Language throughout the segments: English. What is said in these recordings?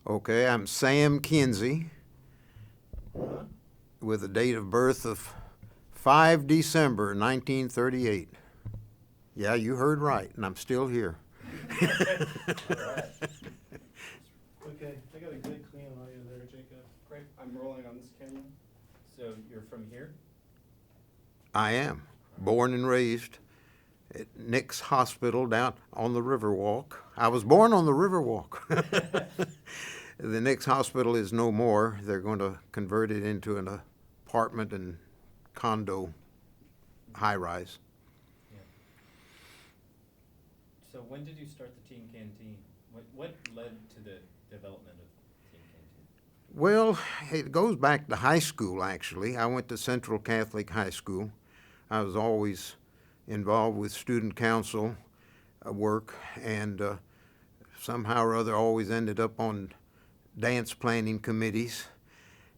Okay, I'm Sam Kinsey with a date of birth of 5 December 1938. Yeah, you heard right, and I'm still here. All right. Okay, I got a good clean audio there, Jacob. Great, I'm rolling on this camera. So you're from here? I am born and raised at Nick's Hospital down on the Riverwalk. I was born on the Riverwalk. The Nick's Hospital is no more. They're going to convert it into an apartment and condo high-rise. Yeah. So when did you start the teen canteen? What led to the development of teen canteen? Well, it goes back to high school, actually. I went to Central Catholic High School. I was always involved with student council work, and somehow or other always ended up on dance planning committees.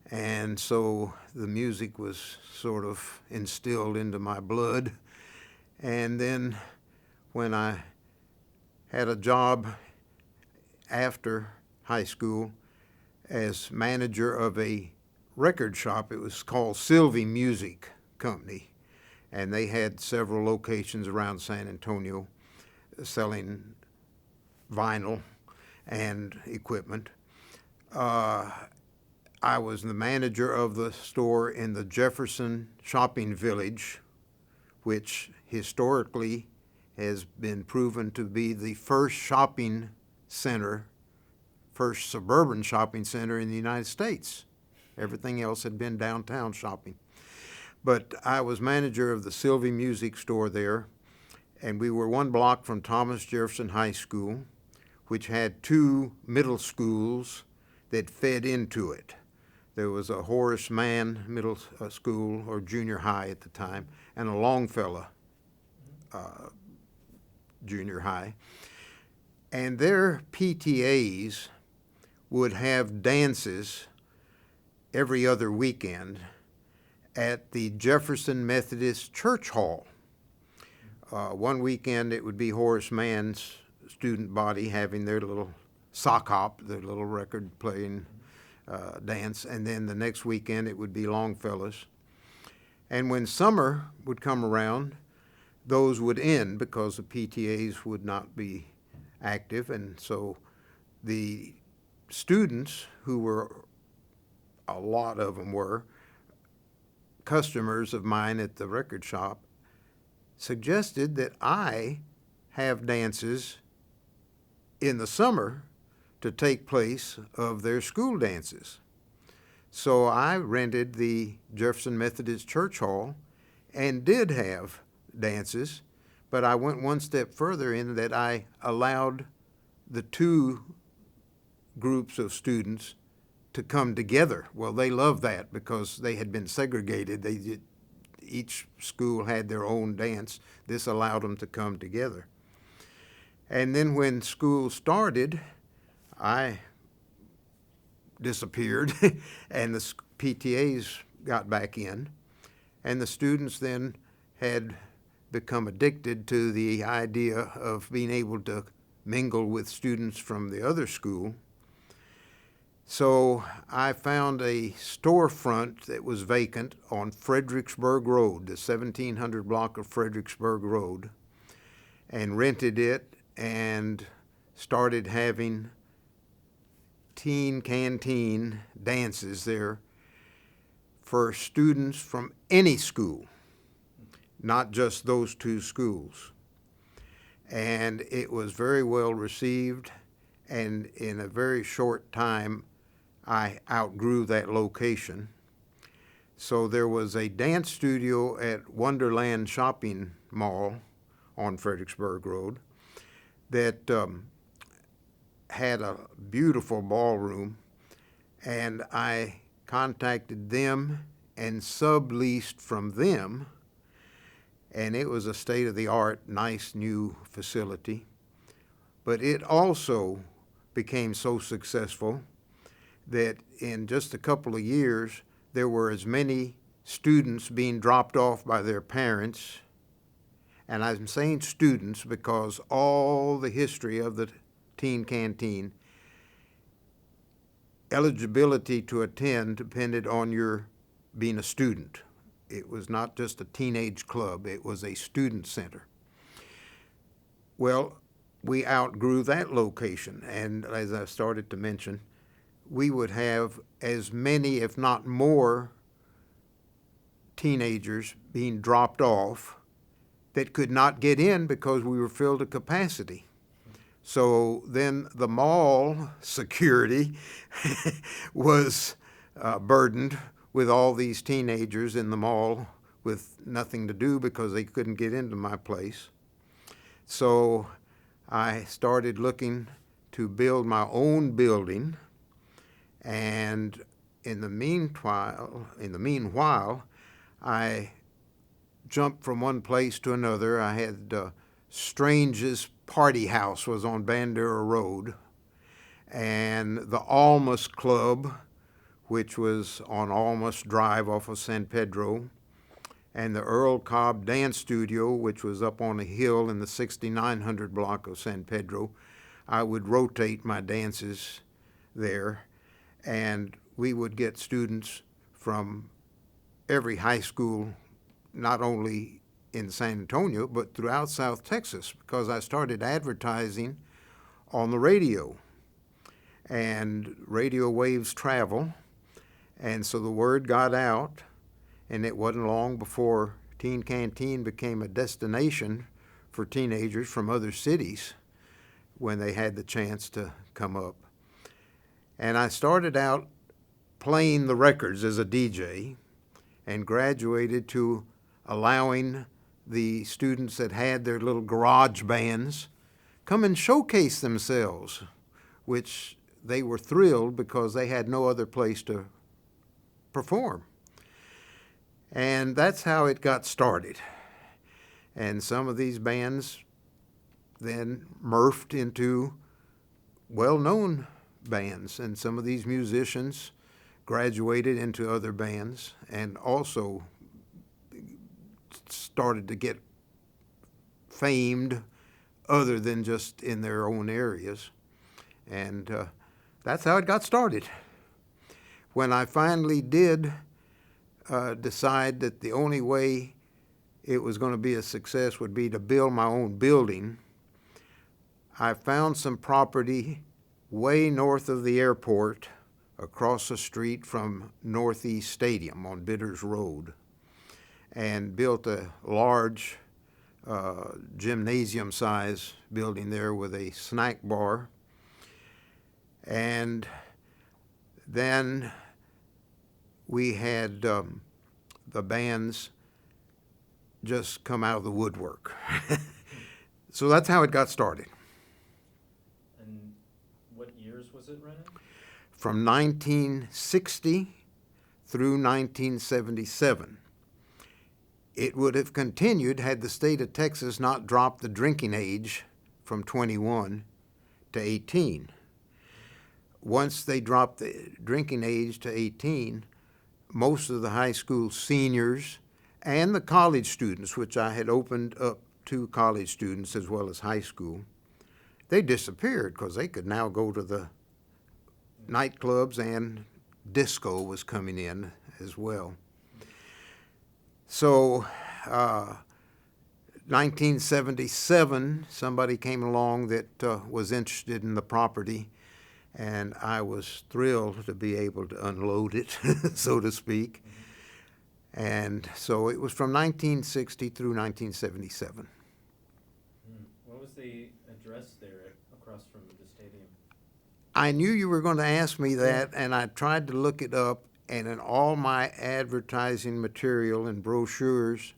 And so the music was sort of instilled into my blood. And then when I had a job after high school as manager of a record shop, it was called Sylvie Music Company, and they had several locations around San Antonio selling vinyl and equipment. I was the manager of the store in the Jefferson Shopping Village, which historically has been proven to be the first shopping center, first suburban shopping center in the United States. Everything else had been downtown shopping. But I was manager of the Sylvie Music Store there, and we were one block from Thomas Jefferson High School, which had two middle schools that fed into it. There was a Horace Mann Middle School, or junior high at the time, and a Longfellow junior high. And their PTAs would have dances every other weekend at the Jefferson Methodist Church Hall. One weekend it would be Horace Mann's student body having their little sock hop, their little record playing dance, and then the next weekend it would be Longfellow's. And when summer would come around, those would end because the PTAs would not be active, and so the students, who were, a lot of them were, customers of mine at the record shop, suggested that I have dances in the summer to take place of their school dances. So I rented the Jefferson Methodist Church Hall and did have dances, but I went one step further in that I allowed the two groups of students to come together. Well, they loved that because they had been segregated. Each school had their own dance. This allowed them to come together. And then when school started, I disappeared and the PTAs got back in, and the students then had become addicted to the idea of being able to mingle with students from the other school. So I found a storefront that was vacant on Fredericksburg Road, the 1700 block of Fredericksburg Road, and rented it and started having teen canteen dances there for students from any school, not just those two schools. And it was very well received, and in a very short time, I outgrew that location. So there was a dance studio at Wonderland Shopping Mall on Fredericksburg Road that had a beautiful ballroom, and I contacted them and subleased from them, and it was a state-of-the-art, nice new facility. But it also became so successful that in just a couple of years, there were as many students being dropped off by their parents, and I'm saying students because all the history of the teen canteen eligibility to attend depended on your being a student. It was not just a teenage club, it was a student center. Well, we outgrew that location, and as I started to mention, we would have as many, if not more, teenagers being dropped off that could not get in because we were filled to capacity. So then the mall security was burdened with all these teenagers in the mall with nothing to do because they couldn't get into my place. So I started looking to build my own building, and in the meanwhile, I jumped from one place to another. I had Strange's Party House was on Bandera Road, and the Almas Club, which was on Almas Drive off of San Pedro, and the Earl Cobb Dance Studio, which was up on a hill in the 6900 block of San Pedro. I would rotate my dances there, and we would get students from every high school, not only in San Antonio, but throughout South Texas, because I started advertising on the radio. And radio waves travel, and so the word got out, and it wasn't long before Teen Canteen became a destination for teenagers from other cities when they had the chance to come up. And I started out playing the records as a DJ and graduated to allowing the students that had their little garage bands come and showcase themselves, which they were thrilled because they had no other place to perform. And that's how it got started. And some of these bands then morphed into well-known bands, and some of these musicians graduated into other bands and also started to get famed other than just in their own areas. And that's how it got started. When I finally did decide that the only way it was going to be a success would be to build my own building, I found some property way north of the airport across the street from Northeast Stadium on Bitters Road, and built a large gymnasium-size building there with a snack bar. And then we had the bands just come out of the woodwork. So that's how it got started. And what years was it running? From 1960 through 1977. It would have continued had the state of Texas not dropped the drinking age from 21 to 18. Once they dropped the drinking age to 18, most of the high school seniors and the college students, which I had opened up to college students as well as high school, they disappeared because they could now go to the nightclubs, and disco was coming in as well. So 1977, somebody came along that was interested in the property, and I was thrilled to be able to unload it, so to speak. And so it was from 1960 through 1977. What was the address there across from the stadium? I knew you were going to ask me that, and I tried to look it up, and in all my advertising material and brochures,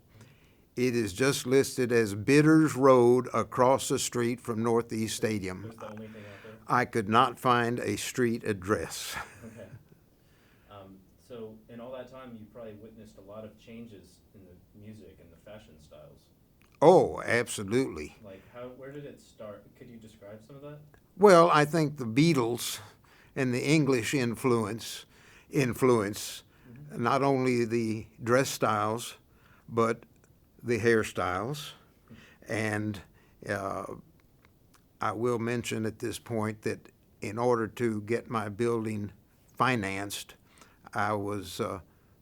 it is just listed as Bitters Road across the street from Northeast Stadium. That's the only thing out there? I could not find a street address. Okay. So in all that time, you probably witnessed a lot of changes in the music and the fashion styles. Oh, absolutely. Like, where did it start? Could you describe some of that? Well, I think the Beatles and the English influence not only the dress styles, but the hairstyles. And I will mention at this point that in order to get my building financed, I was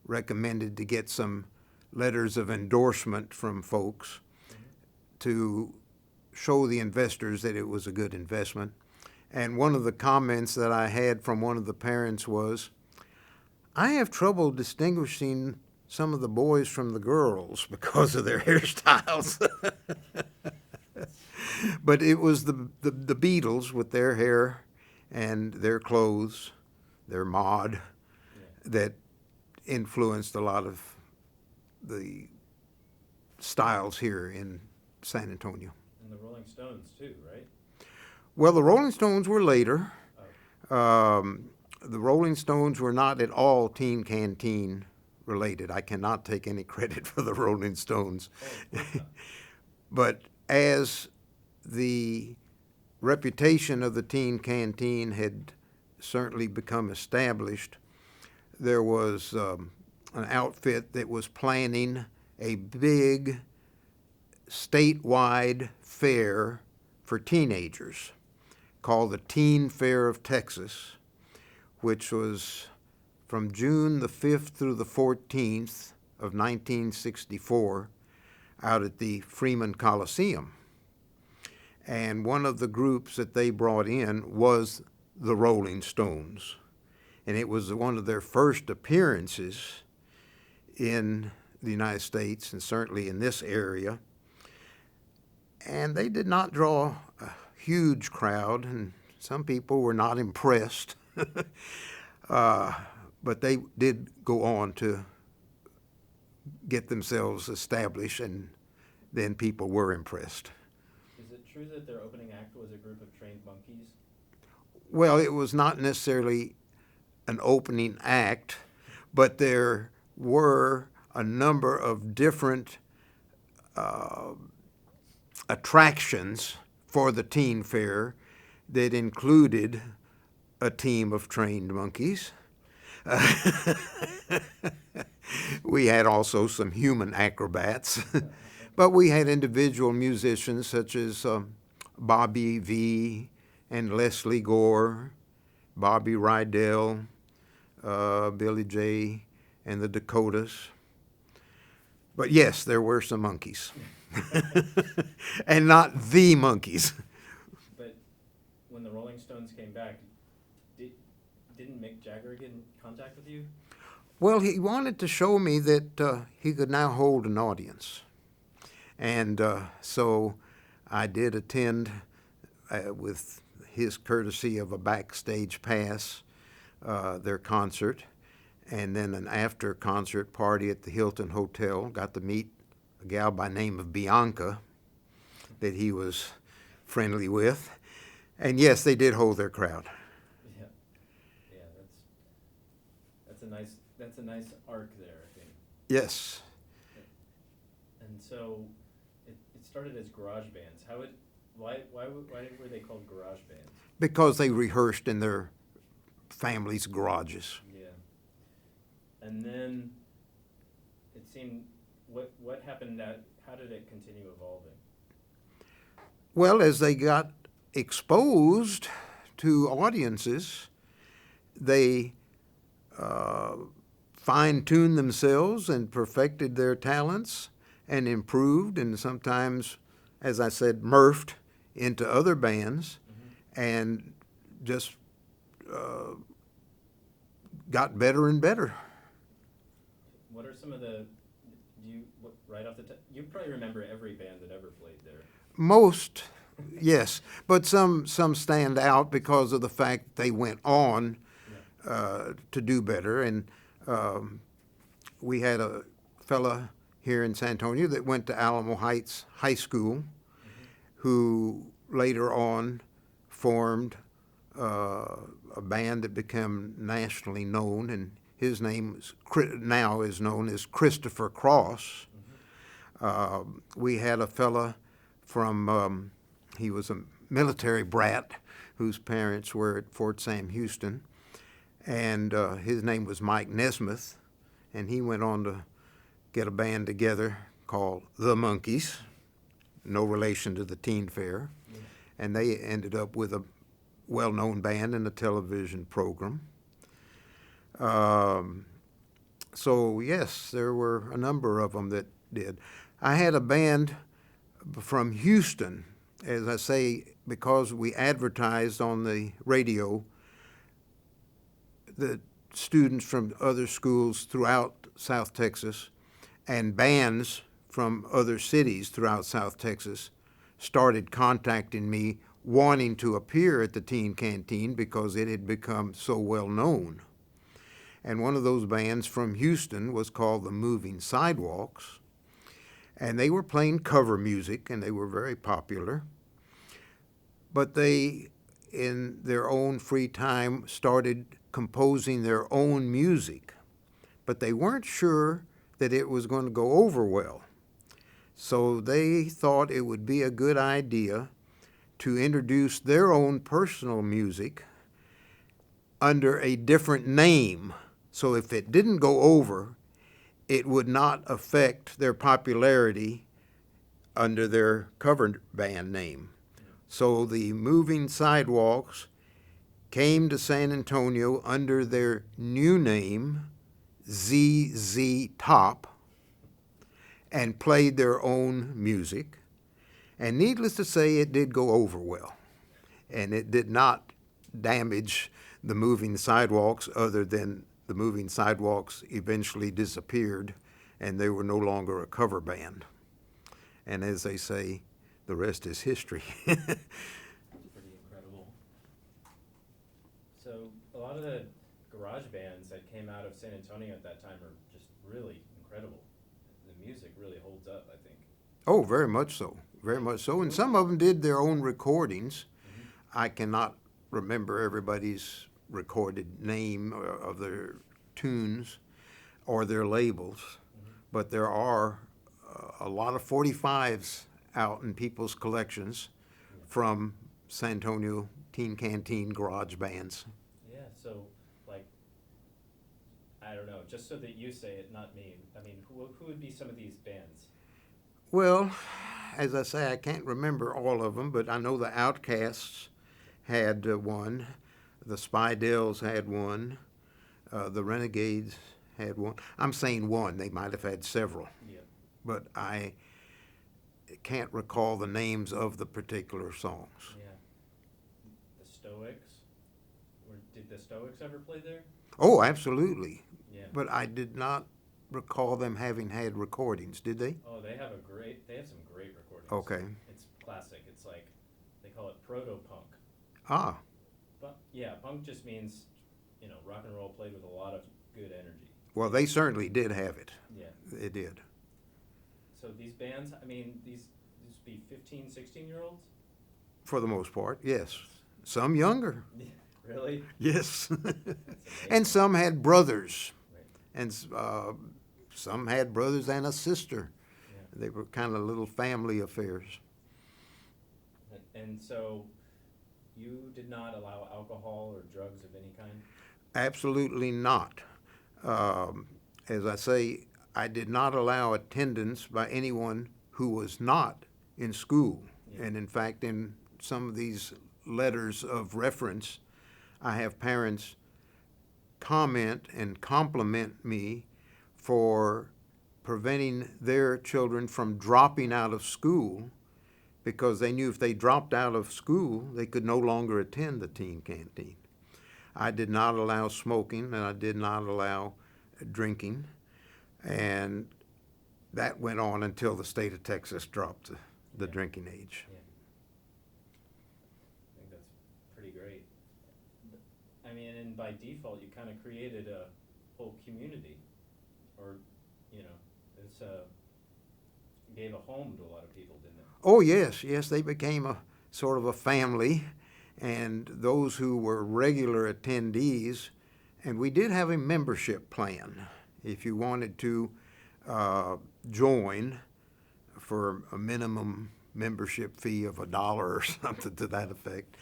recommended to get some letters of endorsement from folks to show the investors that it was a good investment. And one of the comments that I had from one of the parents was, I have trouble distinguishing some of the boys from the girls because of their hairstyles. But it was the Beatles with their hair and their clothes, their mod, that influenced a lot of the styles here in San Antonio. And the Rolling Stones too, right? Well, the Rolling Stones were later. Oh. The Rolling Stones were not at all Teen Canteen related. I cannot take any credit for the Rolling Stones. Oh, of course not. But as the reputation of the Teen Canteen had certainly become established, there was an outfit that was planning a big statewide fair for teenagers called the Teen Fair of Texas, which was from June the 5th through the 14th of 1964 out at the Freeman Coliseum. And one of the groups that they brought in was the Rolling Stones. And it was one of their first appearances in the United States, and certainly in this area. And they did not draw a huge crowd, and some people were not impressed. But they did go on to get themselves established, and then people were impressed. Is it true that their opening act was a group of trained monkeys? Well, it was not necessarily an opening act, but there were a number of different attractions for the teen fair that included a team of trained monkeys. We had also some human acrobats, but we had individual musicians such as Bobby V and Leslie Gore, Bobby Rydell, Billy J, and the Dakotas. But yes, there were some monkeys. And not the monkeys. But when the Rolling Stones came back, didn't Mick Jagger get in contact with you? Well, he wanted to show me that he could now hold an audience. And so I did attend, with his courtesy of a backstage pass, their concert. And then an after-concert party at the Hilton Hotel. Got to meet a gal by name of Bianca that he was friendly with. And yes, they did hold their crowd. Yeah, yeah, that's a nice arc there, I think. Yes. And so it started as garage bands. Why were they called garage bands? Because they rehearsed in their families' garages. Yeah. And then it seemed, what happened how did it continue evolving? Well, as they got exposed to audiences, they fine-tuned themselves and perfected their talents and improved, and sometimes, as I said, morphed into other bands, and just got better and better. What are some of the, right off the top, you probably remember every band that ever played there. Most, yes, but some stand out because of the fact they went on to do better. And we had a fella here in San Antonio that went to Alamo Heights High School, who later on formed a band that became nationally known, and his name now is known as Christopher Cross. We had a fella from, he was a military brat whose parents were at Fort Sam Houston, and his name was Mike Nesmith, and he went on to get a band together called The Monkees, no relation to the Teen Fair, and they ended up with a well-known band and a television program. So yes, there were a number of them that did. I had a band from Houston, as I say, because we advertised on the radio. The students from other schools throughout South Texas and bands from other cities throughout South Texas started contacting me wanting to appear at the Teen Canteen because it had become so well known. And one of those bands from Houston was called the Moving Sidewalks, and they were playing cover music, and they were very popular. But they, in their own free time, started composing their own music, but they weren't sure that it was going to go over well. So they thought it would be a good idea to introduce their own personal music under a different name. So if it didn't go over, it would not affect their popularity under their cover band name. So the Moving Sidewalks came to San Antonio under their new name, ZZ Top, and played their own music. And needless to say, it did go over well. And it did not damage the Moving Sidewalks, other than the Moving Sidewalks eventually disappeared and they were no longer a cover band. And as they say, the rest is history. Pretty incredible. So a lot of the garage bands that came out of San Antonio at that time are just really incredible. The music really holds up, I think. Oh, very much so. Very much so. And some of them did their own recordings. I cannot remember everybody's recorded name of their tunes or their labels, but there are a lot of 45s out in people's collections from San Antonio Teen Canteen garage bands. Yeah, so like, I don't know, just so that you say it, not me. I mean, who would be some of these bands? Well, as I say, I can't remember all of them, but I know the Outcasts had one, the Spidells had one, the Renegades had one. I'm saying one, they might have had several, Yeah. but I can't recall the names of the particular songs. Yeah. The Stoics? Did the Stoics ever play there? Oh, absolutely. Yeah. But I did not recall them having had recordings, did they? Oh, they have some great recordings. Okay. It's classic. It's like, they call it proto-punk. Ah, But yeah, punk just means, rock and roll played with a lot of good energy. well, they certainly did have it. Yeah. They did. So these bands, I mean, these be 15, 16-year-olds? For the most part, yes. Some younger, Really? yes. That's And some had brothers, Right. and some had brothers and a sister. Yeah. They were kind of little family affairs. And so you did not allow alcohol or drugs of any kind? Absolutely not. As I say, I did not allow attendance by anyone who was not in school. Yeah. And in fact, in some of these letters of reference, I have parents comment and compliment me for preventing their children from dropping out of school, because they knew if they dropped out of school, they could no longer attend the teen canteen. I did not allow smoking, and I did not allow drinking, and that went on until the state of Texas dropped the Yeah. drinking age. Yeah. I think that's pretty great. I mean, and by default, you kind of created a whole community, or, it's gave a home to a lot of people, didn't it? Oh, yes, yes, they became a sort of a family, and those who were regular attendees, and we did have a membership plan. If you wanted to join for a minimum membership fee of $1 or something to that effect,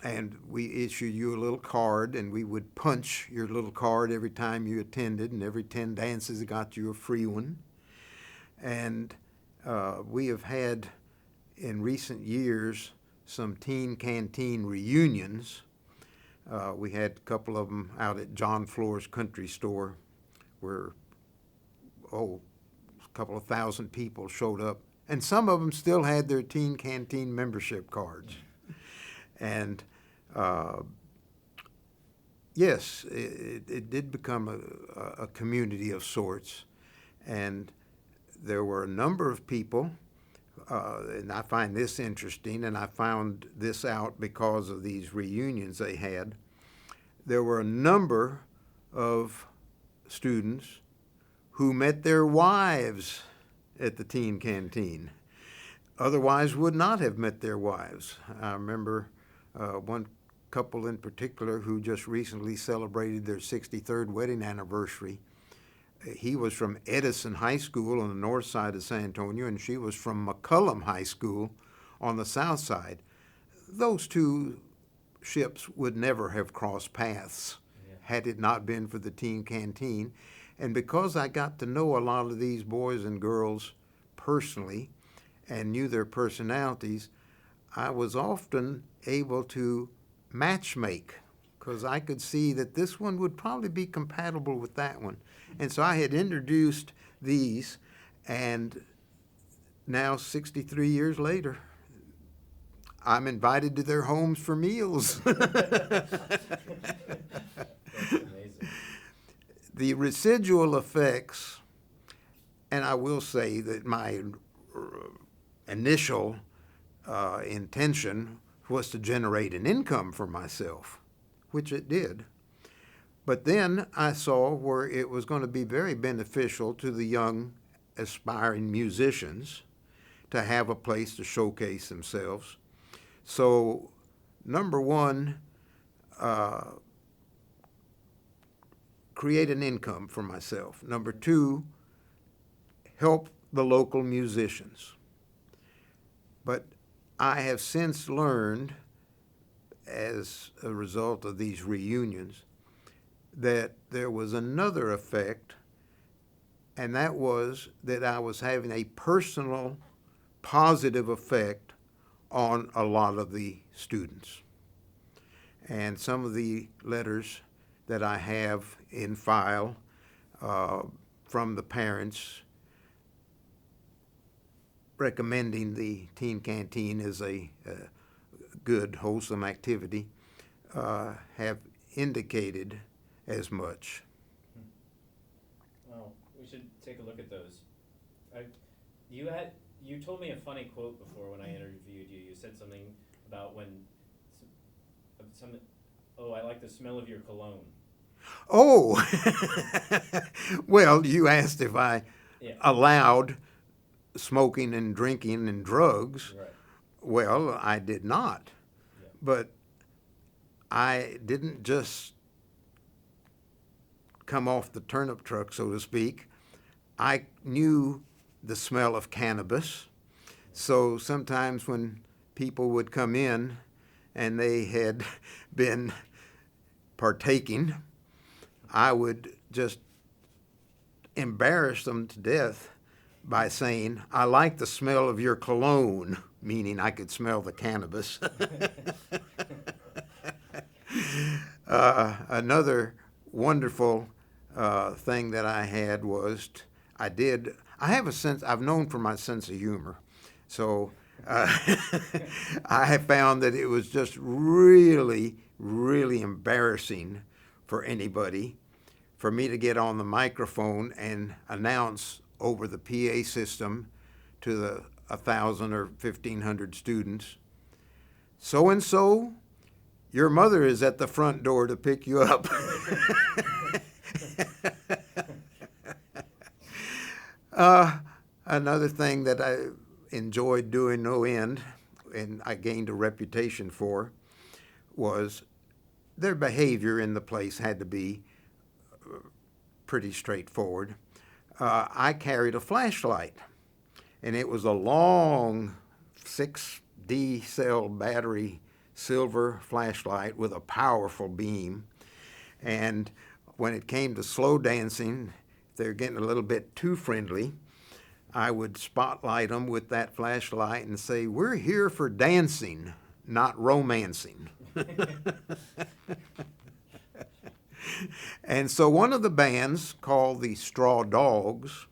and we issued you a little card, and we would punch your little card every time you attended, and every 10 dances got you a free one. And we have had, in recent years, some teen canteen reunions. We had a couple of them out at John Floor's Country Store where, a couple of thousand people showed up. And some of them still had their teen canteen membership cards. And yes, it did become a community of sorts. And there were a number of people, and I find this interesting, and I found this out because of these reunions they had. There were a number of students who met their wives at the teen canteen. Otherwise would not have met their wives. I remember one couple in particular who just recently celebrated their 63rd wedding anniversary. He was from Edison High School on the north side of San Antonio, and she was from McCullum High School on the south side. Those two ships would never have crossed paths had it not been for the teen canteen. And because I got to know a lot of these boys and girls personally and knew their personalities, I was often able to matchmake because I could see that this one would probably be compatible with that one. And so I had introduced these, and now 63 years later, I'm invited to their homes for meals. That's amazing. The residual effects, and I will say that my initial intention was to generate an income for myself, which it did. But then I saw where it was going to be very beneficial to the young aspiring musicians to have a place to showcase themselves. So, number one, create an income for myself. Number two, help the local musicians. But I have since learned, as a result of these reunions, that there was another effect, and that was that I was having a personal positive effect on a lot of the students. And some of the letters that I have in file from the parents recommending the teen canteen as a good, wholesome activity have indicated as much. Well, we should take a look at those. You told me a funny quote before when I interviewed you. You said something about when I like the smell of your cologne. Oh, well, you asked if I allowed smoking and drinking and drugs. Right. Well, I did not. Yeah. But I didn't just come off the turnip truck, so to speak. I knew the smell of cannabis. So sometimes when people would come in and they had been partaking, I would just embarrass them to death by saying, I like the smell of your cologne, meaning I could smell the cannabis. Another wonderful thing that I had was I've known for my sense of humor. So I have found that it was just really, really embarrassing for anybody for me to get on the microphone and announce over the PA system to the 1,000 or 1,500 students, so-and-so, your mother is at the front door to pick you up. Another thing that I enjoyed doing no end, and I gained a reputation for, was their behavior in the place had to be pretty straightforward. I carried a flashlight, and it was a long 6D cell battery silver flashlight with a powerful beam. And when it came to slow dancing, if they're getting a little bit too friendly, I would spotlight them with that flashlight and say, we're here for dancing, not romancing. And so one of the bands, called the Straw Dogs,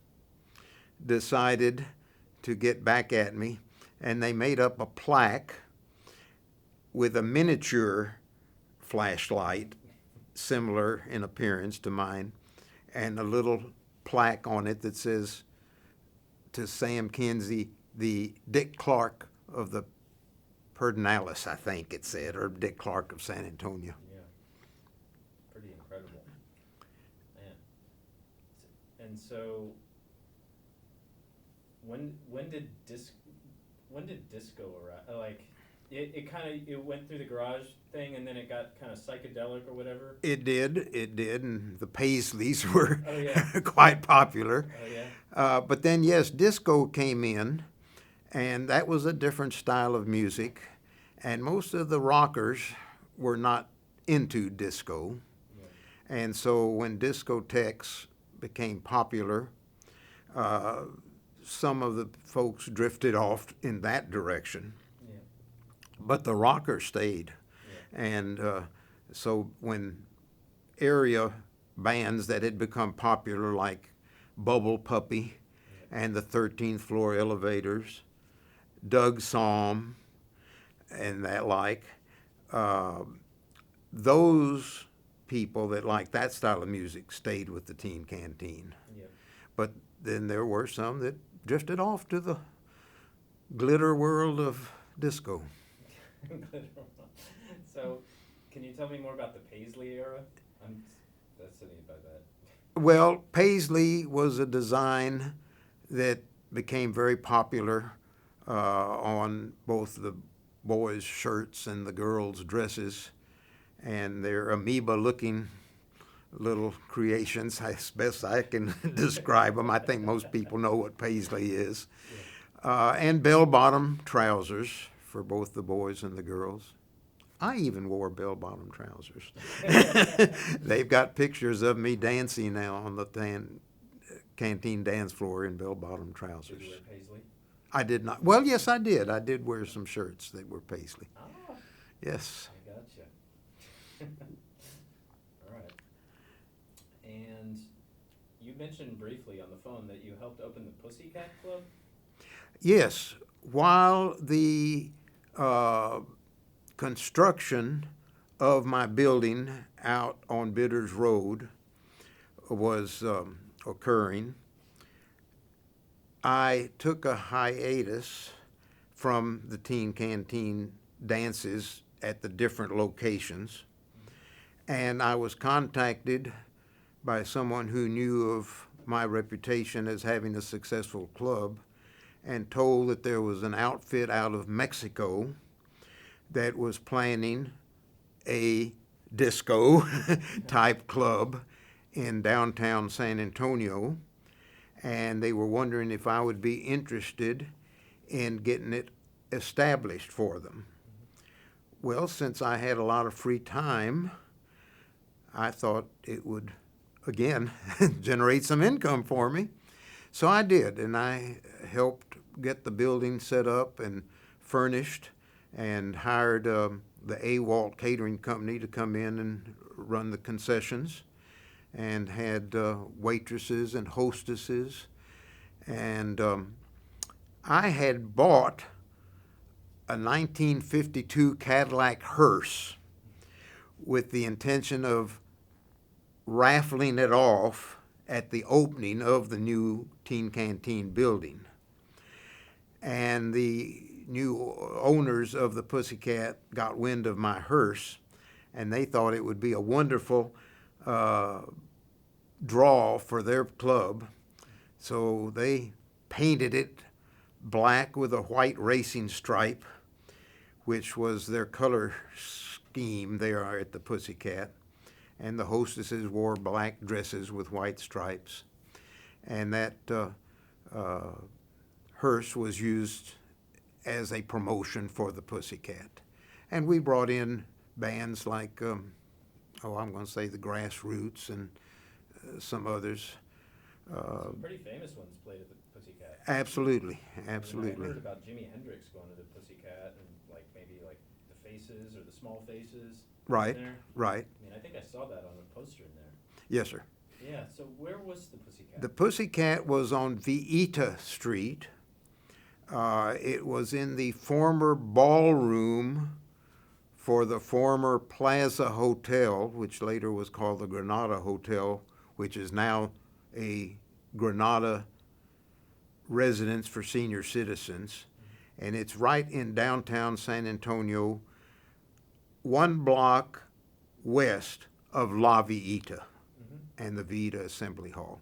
decided to get back at me, and they made up a plaque with a miniature flashlight, similar in appearance to mine, and a little plaque on it that says, to Sam Kinsey, the Dick Clark of the Pedernales, I think it said, or Dick Clark of San Antonio. Yeah. Pretty incredible. Man. And so when did disco arrive? Like it kind of it went through the garage thing and then it got kind of psychedelic or whatever. It did, and the Paisleys were Oh, yeah. quite popular. Oh yeah. But then, yes, disco came in, and that was a different style of music, and most of the rockers were not into disco. Yeah. And so when discotheques became popular, some of the folks drifted off in that direction, Yeah. but the rockers stayed. Yeah. And so when area bands that had become popular, like Bubble Puppy and the 13th Floor Elevators, Doug Psalm, and that like, those people that liked that style of music stayed with the Teen Canteen. Yeah. But then there were some that drifted off to the glitter world of disco. So, can you tell me more about the Paisley era? I'm fascinated by that. Well, Paisley was a design that became very popular on both the boys' shirts and the girls' dresses, and they're amoeba-looking little creations, as best I can describe them. I think most people know what Paisley is. And bell-bottom trousers for both the boys and the girls. I even wore bell-bottom trousers. They've got pictures of me dancing now on the canteen dance floor in bell-bottom trousers. Did you wear Paisley? I did not. Well, yes, I did. I did wear some shirts that were Paisley. Oh, Yes. I gotcha. All right. And you mentioned briefly on the phone that you helped open the Pussycat Club? Yes. While the construction of my building out on Bidders Road was occurring, I took a hiatus from the Teen Canteen dances at the different locations, and I was contacted by someone who knew of my reputation as having a successful club and told that there was an outfit out of Mexico that was planning a disco type club in downtown San Antonio, and they were wondering if I would be interested in getting it established for them. Well, since I had a lot of free time, I thought it would, again, generate some income for me. So I did, and I helped get the building set up and furnished, and hired the AWALT catering company to come in and run the concessions, and had waitresses and hostesses. And I had bought a 1952 Cadillac hearse with the intention of raffling it off at the opening of the new Teen Canteen building. And the new owners of the Pussycat got wind of my hearse, and they thought it would be a wonderful draw for their club. So they painted it black with a white racing stripe, which was their color scheme there at the Pussycat. And the hostesses wore black dresses with white stripes. And that hearse was used as a promotion for the Pussycat. And we brought in bands like, I'm going to say the Grassroots and some others. Some pretty famous ones played at the Pussycat. Absolutely, I absolutely. heard about Jimi Hendrix going to the Pussycat, and like maybe like the faces or the small faces. Right, There. right. I mean, I think I saw that on the poster in there. Yes, sir. Yeah, so where was the Pussycat? The Pussycat was on Vieta Street. It was in the former ballroom for the former Plaza Hotel, which later was called the Granada Hotel, which is now a Granada residence for senior citizens. And it's right in downtown San Antonio, 1 block west of La Vieta and the Vita Assembly Hall.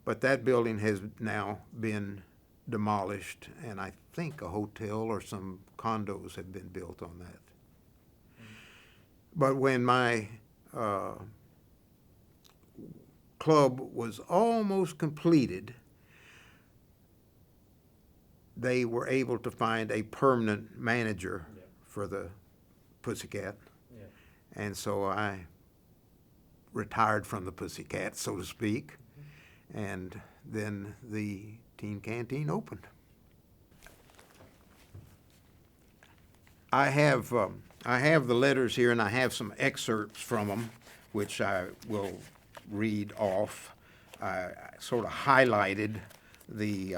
But that building has now been demolished, and I think a hotel or some condos have been built on that. But when my club was almost completed, they were able to find a permanent manager Yeah. for the Pussycat. Yeah. And so I retired from the Pussycat, so to speak, and then the teen canteen opened. I have the letters here, and I have some excerpts from them, which I will read off. I sort of highlighted the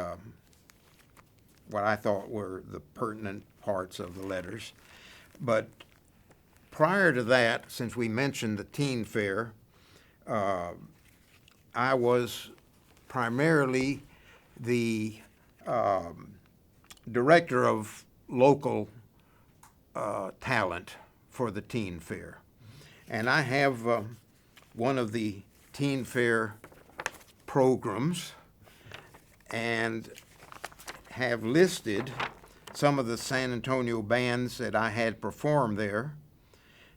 what I thought were the pertinent parts of the letters. But prior to that, since we mentioned the teen fair, I was primarily the director of local talent for the teen fair. And I have one of the teen fair programs and have listed some of the San Antonio bands that I had performed there.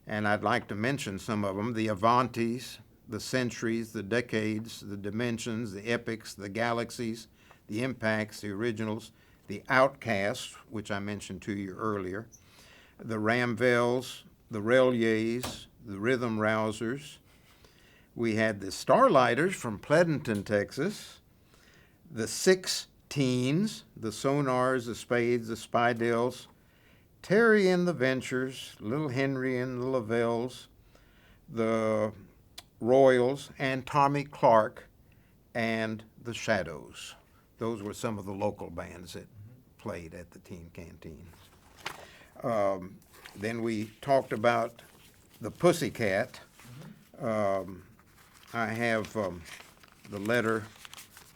And I'd like to mention some of them: the Avantis, the Centuries, the Decades, the Dimensions, the Epics, the Galaxies, the Impacts, the Originals, the Outcasts, which I mentioned to you earlier, the Ramvels, the Reliers, the Rhythm Rousers. We had the Starlighters from Pleasanton, Texas, the Six Teens, the Sonars, the Spades, the Spidels, Terry and the Ventures, Little Henry and the Lavells, the Royals, and Tommy Clark and the Shadows. Those were some of the local bands that played at the Teen Canteen. Then we talked about the Pussycat. I have the letter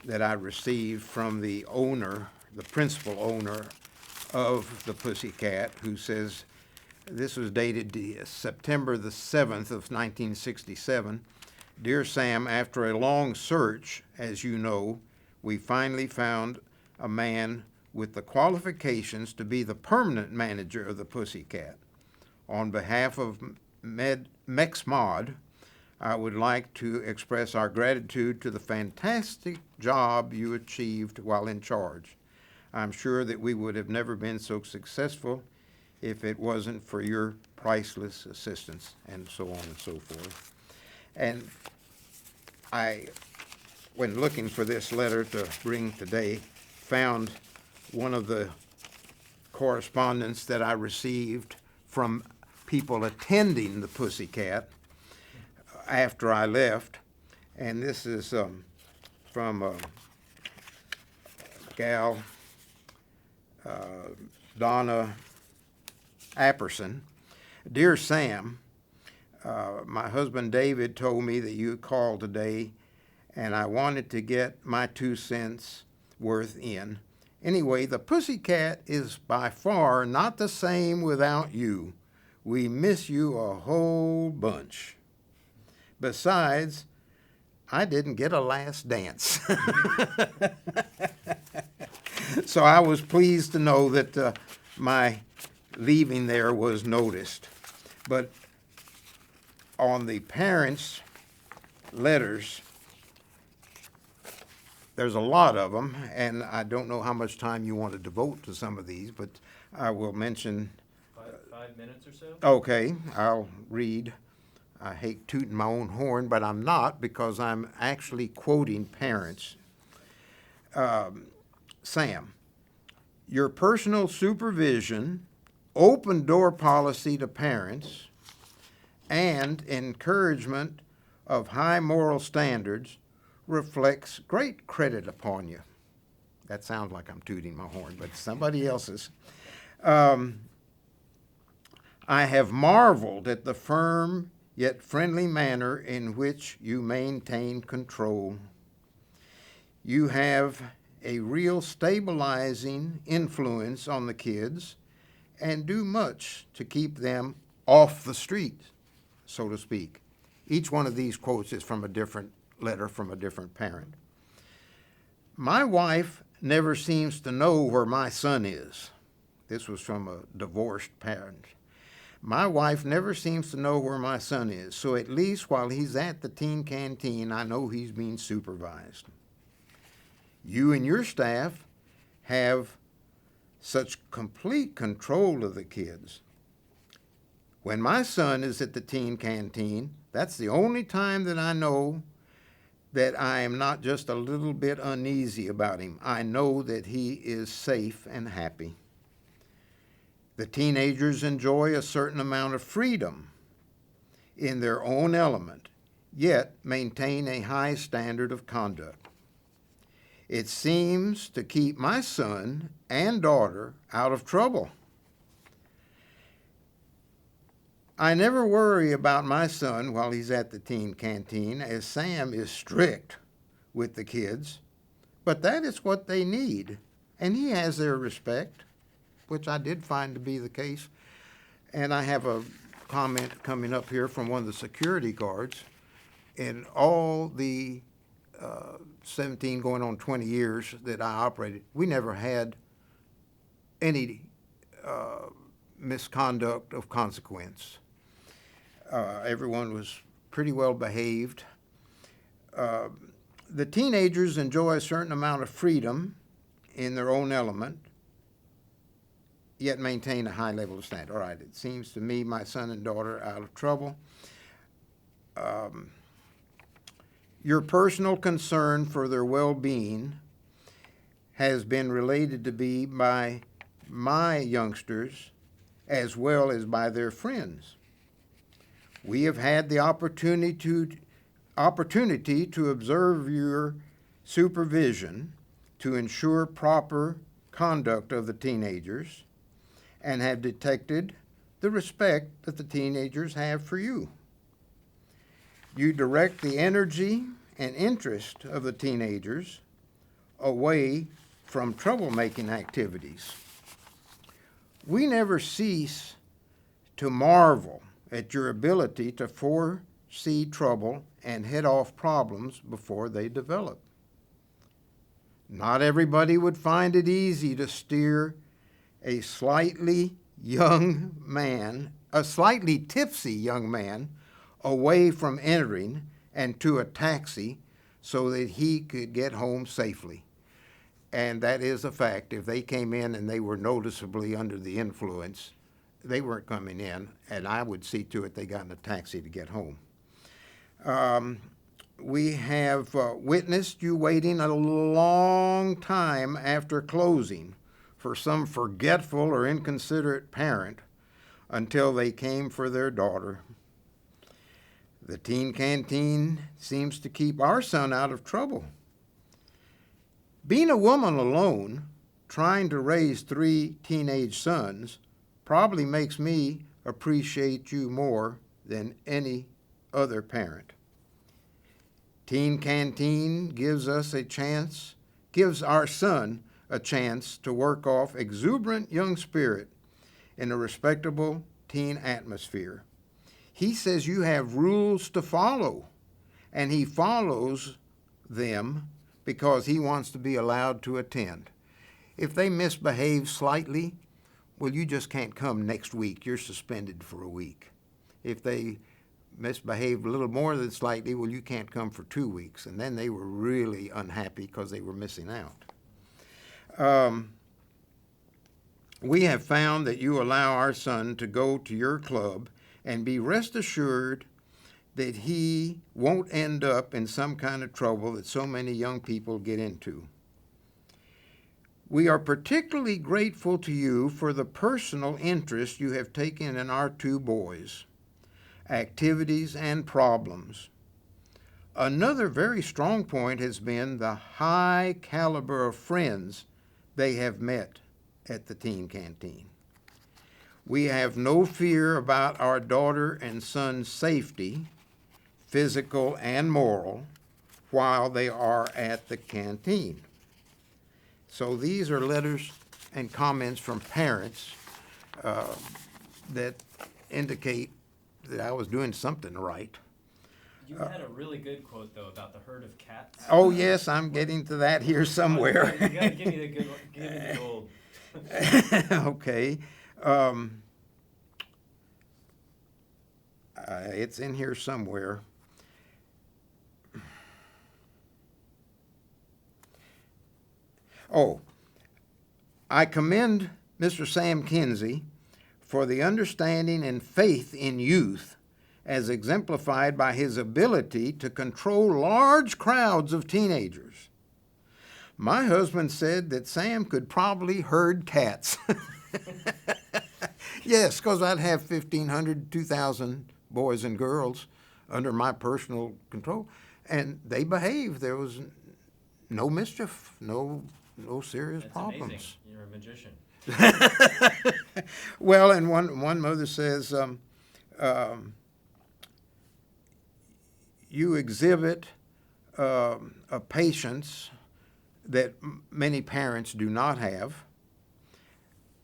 that I received from the owner, the principal owner of the Pussycat, who says, this was dated September the 7th of 1967. Dear Sam, after a long search, as you know, we finally found a man with the qualifications to be the permanent manager of the Pussycat. On behalf of Mexmod, I would like to express our gratitude to the fantastic job you achieved while in charge. I'm sure that we would have never been so successful if it wasn't for your priceless assistance, and so on and so forth. And I, when looking for this letter to bring today, found one of the correspondence that I received from people attending the Pussycat after I left. And this is from a gal, Donna Apperson. Dear Sam, my husband David told me that you called today, and I wanted to get my 2 cents worth in. Anyway, the Pussycat is by far not the same without you. We miss you a whole bunch. Besides, I didn't get a last dance. So I was pleased to know that my leaving there was noticed. But on the parents' letters, there's a lot of them, and I don't know how much time you want to devote to some of these, but I will mention. 5 minutes or so? Okay, I'll read. I hate tooting my own horn, but I'm not, because I'm actually quoting parents. Sam, your personal supervision open door policy to parents, and encouragement of high moral standards reflects great credit upon you. That sounds like I'm tooting my horn, but somebody else's. I have marveled at the firm yet friendly manner in which you maintain control. You have a real stabilizing influence on the kids and do much to keep them off the street, so to speak. Each one of these quotes is from a different letter from a different parent. My wife never seems to know where my son is. This was from a divorced parent. My wife never seems to know where my son is, so at least while he's at the teen canteen, I know he's being supervised. You and your staff have such complete control of the kids. When my son is at the teen canteen, that's the only time that I know that I am not just a little bit uneasy about him. I know that he is safe and happy. The teenagers enjoy a certain amount of freedom in their own element, yet maintain a high standard of conduct. It seems to keep my son and daughter out of trouble. I never worry about my son while he's at the teen canteen, as Sam is strict with the kids, but that is what they need, and he has their respect, which I did find to be the case. And I have a comment coming up here from one of the security guards. In all the 17 going on 20 years that I operated, we never had any misconduct of consequence. Everyone was pretty well behaved. The teenagers enjoy a certain amount of freedom in their own element, yet maintain a high level of standard. All right, it seems to me my son and daughter are out of trouble. Your personal concern for their well-being has been related to be by my youngsters as well as by their friends. We have had the opportunity to observe your supervision to ensure proper conduct of the teenagers and have detected the respect that the teenagers have for you. You direct the energy and interest of the teenagers away from troublemaking activities. We never cease to marvel at your ability to foresee trouble and head off problems before they develop. Not everybody would find it easy to steer a slightly tipsy young man away from entering and to a taxi so that he could get home safely. And that is a fact. If they came in and they were noticeably under the influence, they weren't coming in, and I would see to it they got in a taxi to get home. We have witnessed you waiting a long time after closing for some forgetful or inconsiderate parent until they came for their daughter. The teen canteen seems to keep our son out of trouble. Being a woman alone, trying to raise 3 teenage sons, probably makes me appreciate you more than any other parent. Teen canteen gives our son a chance to work off exuberant young spirit in a respectable teen atmosphere. He says you have rules to follow, and he follows them because he wants to be allowed to attend. If they misbehave slightly, well, you just can't come next week. You're suspended for a week. If they misbehave a little more than slightly, well, you can't come for 2 weeks. And then they were really unhappy because they were missing out. We have found that you allow our son to go to your club, and be rest assured that he won't end up in some kind of trouble that so many young people get into. We are particularly grateful to you for the personal interest you have taken in our two boys, activities, and problems. Another very strong point has been the high caliber of friends they have met at the teen canteen. We have no fear about our daughter and son's safety, physical and moral, while they are at the canteen. So these are letters and comments from parents that indicate that I was doing something right. You had a really good quote, though, about the herd of cats. Oh, yes, I'm getting to that here somewhere. You gotta give me the good one. Give me the gold. Okay. It's in here somewhere. Oh, I commend Mr. Sam Kinsey for the understanding and faith in youth as exemplified by his ability to control large crowds of teenagers. My husband said that Sam could probably herd cats. Yes, because I'd have 1,500, 2,000 boys and girls under my personal control, and they behaved. There was no mischief, no serious That's problems. amazing. You're a magician. Well, and one mother says, you exhibit a patience that many parents do not have.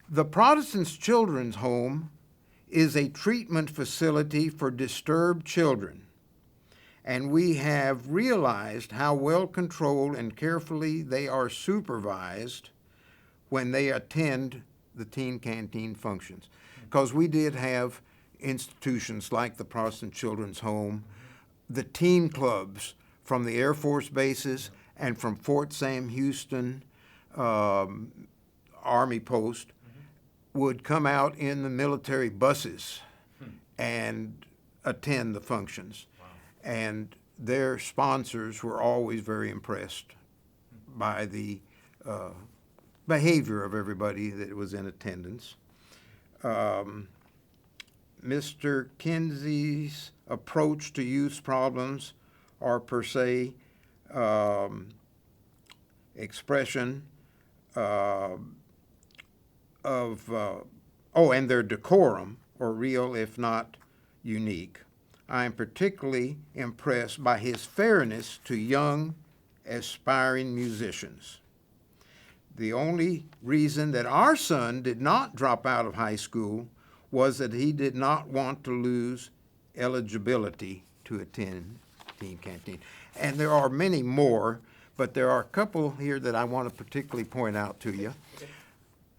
The Protestant's Children's Home is a treatment facility for disturbed children, and we have realized how well controlled and carefully they are supervised when they attend the teen canteen functions. Because we did have institutions like the Protestant Children's Home, the teen clubs from the Air Force bases and from Fort Sam Houston Army Post would come out in the military buses and attend the functions. Wow. And their sponsors were always very impressed by the behavior of everybody that was in attendance. Mr. Kinsey's approach to youth problems are per se expression and their decorum are real if not unique. I am particularly impressed by his fairness to young, aspiring musicians. The only reason that our son did not drop out of high school was that he did not want to lose eligibility to attend teen canteen. And there are many more, but there are a couple here that I want to particularly point out to you.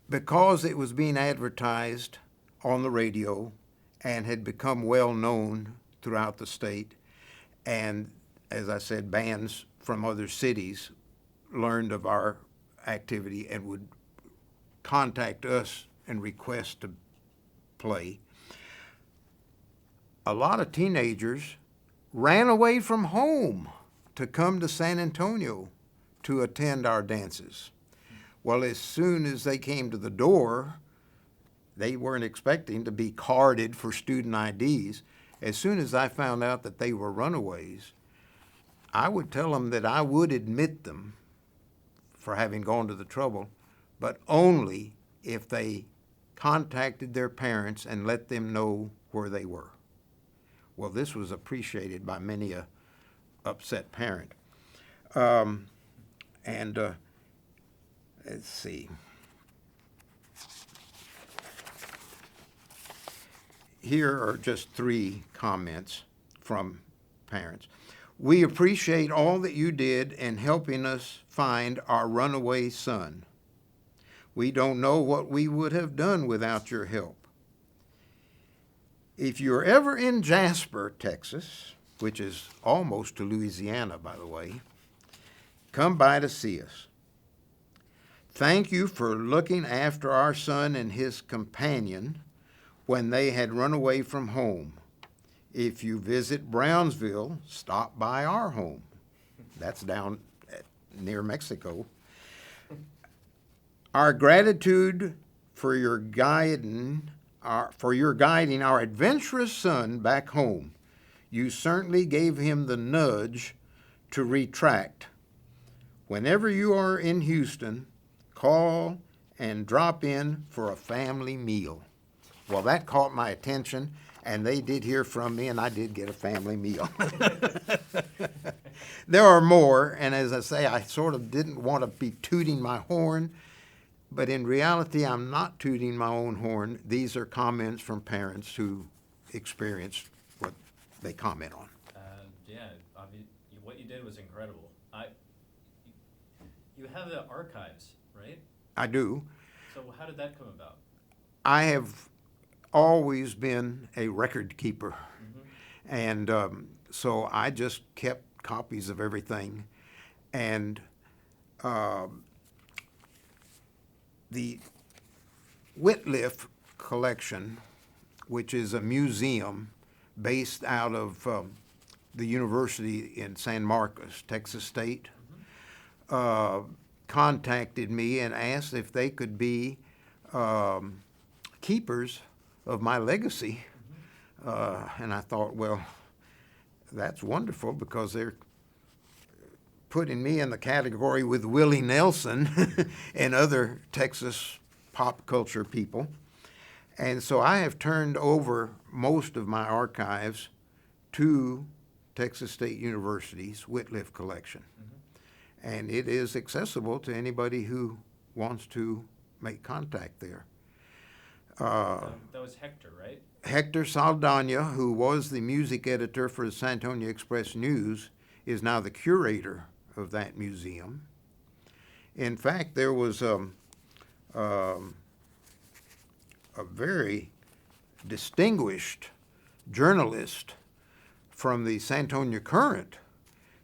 Because it was being advertised on the radio and had become well known throughout the state, and as I said, bands from other cities learned of our activity and would contact us and request to play. A lot of teenagers ran away from home to come to San Antonio to attend our dances. Well, as soon as they came to the door, they weren't expecting to be carded for student IDs. As soon as I found out that they were runaways, I would tell them that I would admit them for having gone to the trouble, but only if they contacted their parents and let them know where they were. Well, this was appreciated by many a upset parent. Let's see. Here are just 3 comments from parents. We appreciate all that you did in helping us find our runaway son. We don't know what we would have done without your help. If you're ever in Jasper, Texas, which is almost to Louisiana, by the way, come by to see us. Thank you for looking after our son and his companion when they had run away from home. If you visit Brownsville, stop by our home. That's down near Mexico. Our gratitude for your guiding our adventurous son back home. You certainly gave him the nudge to retract. Whenever you are in Houston, call and drop in for a family meal. Well, that caught my attention, and they did hear from me, and I did get a family meal. There are more, and as I say, I sort of didn't want to be tooting my horn, but in reality, I'm not tooting my own horn. These are comments from parents who experienced what they comment on. Yeah, what you did was incredible. You have the archives, right? I do. So how did that come about? I have always been a record keeper, and so I just kept copies of everything. And the Whitliff collection, which is a museum based out of the university in San Marcos, Texas State, contacted me and asked if they could be keepers of my legacy. And I thought, well, that's wonderful, because they're putting me in the category with Willie Nelson and other Texas pop culture people. And so I have turned over most of my archives to Texas State University's Whitliff collection. And it is accessible to anybody who wants to make contact there. That was Hector, right? Hector Saldana, who was the music editor for the San Antonio Express News, is now the curator of that museum. In fact, there was a very distinguished journalist from the San Antonio Current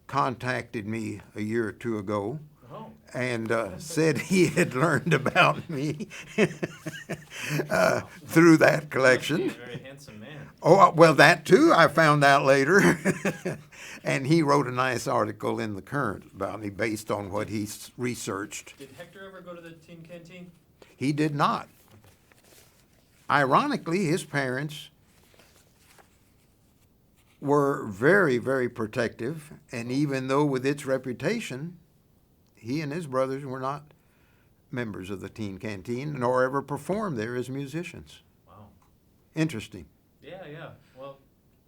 contacted me a year or two ago and said he had learned about me through that collection. He's a very handsome man. Oh, well, that too I found out later. And he wrote a nice article in the Current about me based on what he researched. Did Hector ever go to the teen canteen? He did not. Ironically, his parents were very, very protective, and even though with its reputation, he and his brothers were not members of the teen canteen, nor ever performed there as musicians. Wow. Interesting. Yeah, yeah. Well,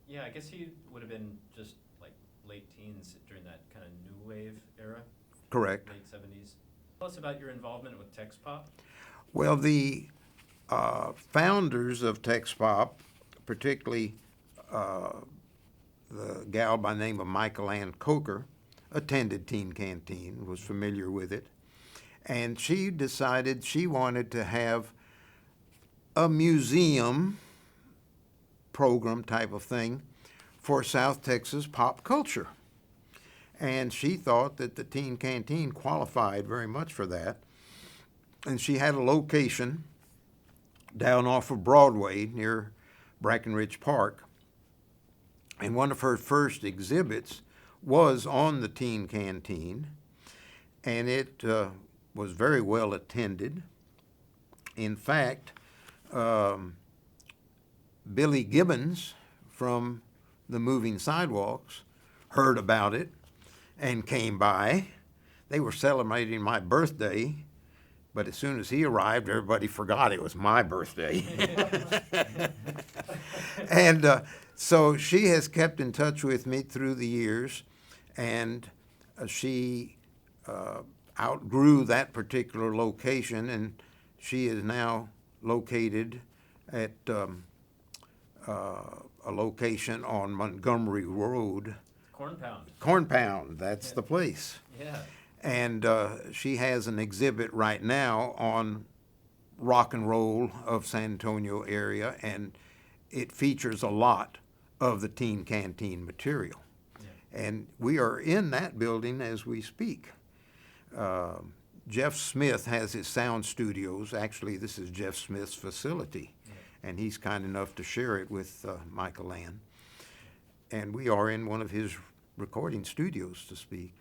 yeah, I guess he would have been just like late teens during that kind of new wave era. Correct. Late 70s. Tell us about your involvement with Tex Pop. Well, the founders of Tex Pop, particularly the gal by the name of Michael Ann Coker, attended Teen Canteen, was familiar with it, and she decided she wanted to have a museum program type of thing for South Texas pop culture. And she thought that the Teen Canteen qualified very much for that. And she had a location down off of Broadway near Brackenridge Park. And one of her first exhibits was on the Teen Canteen, and it was very well attended. In fact, Billy Gibbons from the Moving Sidewalks heard about it and came by. They were celebrating my birthday, but as soon as he arrived, everybody forgot it was my birthday. And so she has kept in touch with me through the years, and she outgrew that particular location, and she is now located at a location on Montgomery Road. Corn Pound. Corn Pound, that's the place. Yeah. And she has an exhibit right now on rock and roll of San Antonio area, and it features a lot of the Teen Canteen material. Yeah. And we are in that building as we speak. Jeff Smith has his sound studios. Actually, this is Jeff Smith's facility, and he's kind enough to share it with Michael Ann. And we are in one of his recording studios, to speak.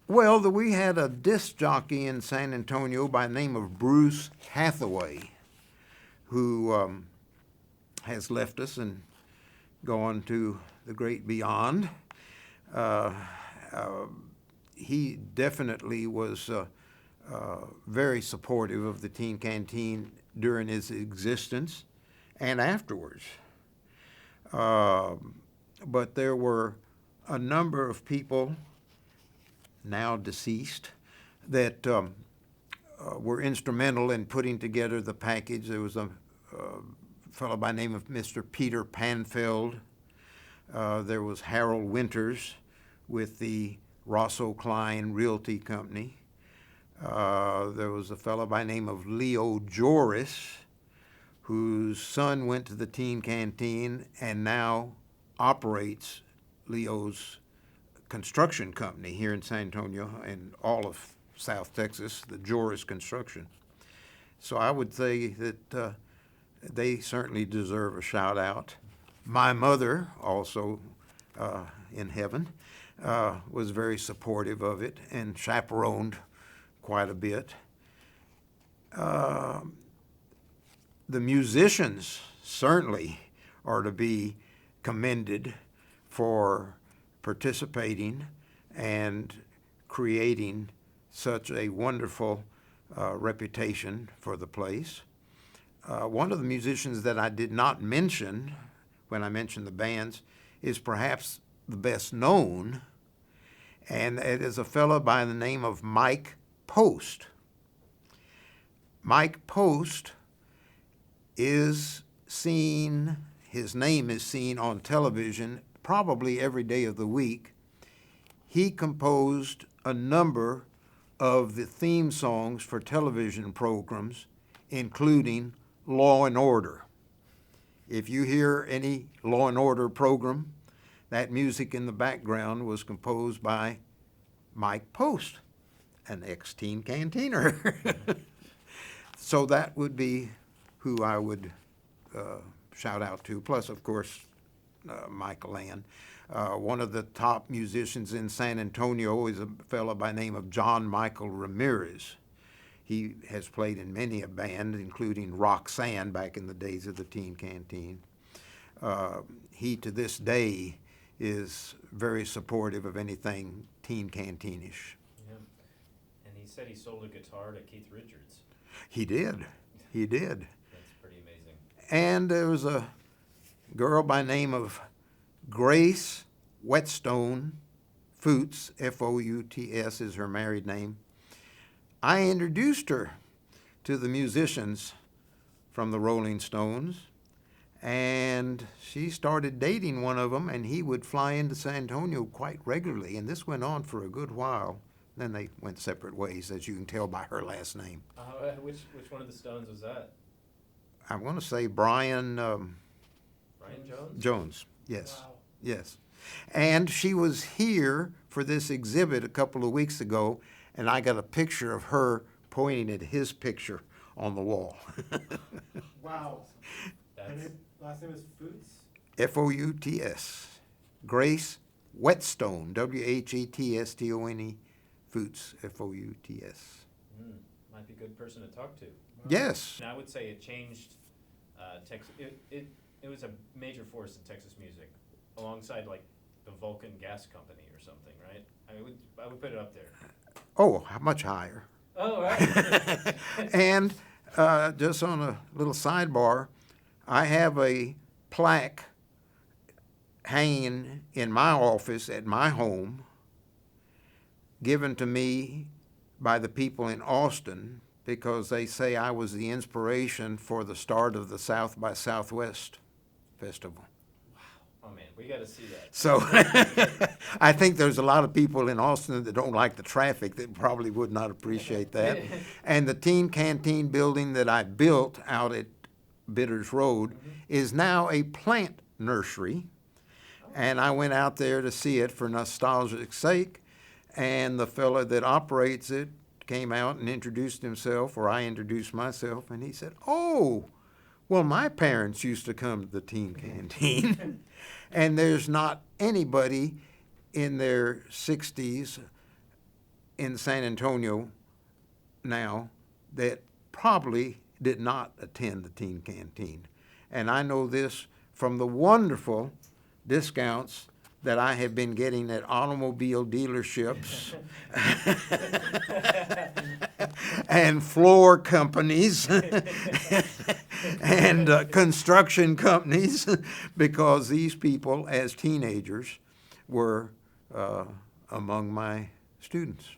Well, we had a disc jockey in San Antonio by the name of Bruce Hathaway, who has left us and gone to the great beyond. He definitely was very supportive of the Teen Canteen during its existence and afterwards. But there were a number of people, now deceased, that were instrumental in putting together the package. There was a fellow by the name of Mr. Peter Panfeld. There was Harold Winters with the Rosso Klein Realty Company. There was a fellow by the name of Leo Joris, whose son went to the Teen Canteen and now operates Leo's construction company here in San Antonio and all of South Texas, the Joris Construction. So I would say that they certainly deserve a shout out. My mother, also in heaven, was very supportive of it and chaperoned quite a bit. The musicians certainly are to be commended for participating and creating such a wonderful reputation for the place. One of the musicians that I did not mention when I mentioned the bands is perhaps the best known, and it is a fellow by the name of Mike Post. Mike Post is seen, his name is seen on television probably every day of the week. He composed a number of the theme songs for television programs, including Law and Order. If you hear any Law and Order program, that music in the background was composed by Mike Post, an ex-Teen Canteener. So that would be who I would shout out to, plus, of course, Michael Land. One of the top musicians in San Antonio is a fellow by the name of John Michael Ramirez. He has played in many a band, including Roxanne back in the days of the Teen Canteen. He, to this day, is very supportive of anything Teen Canteenish. Yeah. And he said he sold a guitar to Keith Richards. He did. He did. That's pretty amazing. And there was a girl by the name of Grace Whetstone Foots, F-O-U-T-S is her married name. I introduced her to the musicians from the Rolling Stones, and she started dating one of them, and he would fly into San Antonio quite regularly, and this went on for a good while. Then they went separate ways, as you can tell by her last name. Which one of the Stones was that? I want to say Brian Brian Jones? Jones, yes. Wow. Yes. And she was here for this exhibit a couple of weeks ago, and I got a picture of her pointing at his picture on the wall. Wow. And That's, his last name is Foots? F-O-U-T-S. Grace Whetstone, W-H-E-T-S-T-O-N-E, Foots, F-O-U-T-S. might be a good person to talk to. Yes. And I would say it changed Texas. It was a major force in Texas music, alongside like the Vulcan Gas Company or something, right? I would put it up there. Oh, much higher. Oh, right. And just on a little sidebar, I have a plaque hanging in my office at my home, given to me by the people in Austin, because they say I was the inspiration for the start of the South by Southwest Festival. Oh man, we got to see that. So I think there's a lot of people in Austin that don't like the traffic that probably would not appreciate that. And the Teen Canteen building that I built out at Bitters Road is now a plant nursery. And I went out there to see it for nostalgic sake. And the fellow that operates it came out and introduced himself, or I introduced myself, and he said, "Oh, well, my parents used to come to the Teen Canteen." And there's not anybody in their 60s in San Antonio now that probably did not attend the teen canteen. And I know this from the wonderful discounts that I have been getting at automobile dealerships and floor companies and construction companies, because these people, as teenagers, were among my students.